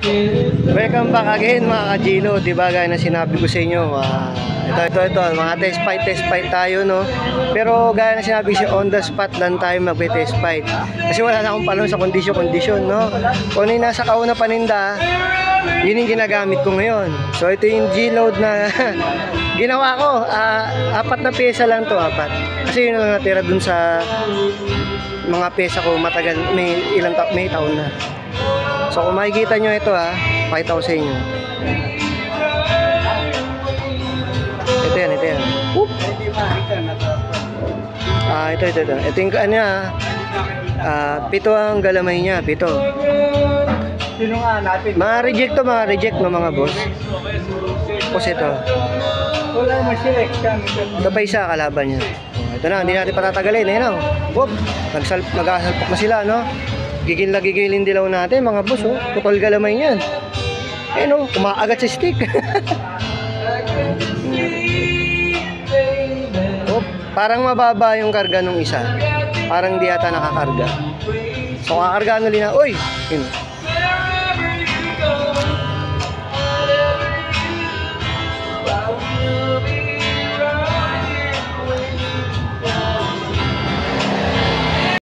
Welcome back again mga ka-Gino. Diba gaya na sinabi ko sa inyo, ito, mga test fight tayo, no? Pero gaya na sinabi ko, on the spot lang tayo magbe-test fight. Kasi wala na akong palong sa kondisyon, no? Kung ano yung nasa kauna paninda, yun yung ginagamit ko ngayon. So ito yung G-load na ginawa ko. 4 na pyesa lang to, 4. Kasi yun lang natira dun sa mga pyesa ko, matagal, may taon na. So kung makikita nyo ito, pakita ko sa inyo. Ito yan. Oop. Ito yung ano niya. 7 ang galamay niya, 7. Sino nga natin? Mga reject no mga boss. Tapos ito. Wala ma-select ka. Ito pa isa kalaban niya. Ito na, hindi natin patatagalin. Ayun na. Whoop. Nag-asalpok na sila, no? Gigilin dilaw natin mga boss, oh. Total galamay niyan. Ayun, oh, kumaagat sa stick. Oh, parang mababa yung karga nung isa. Parang di yata nakakarga. So kakargaan ulit na. Uy! Yun.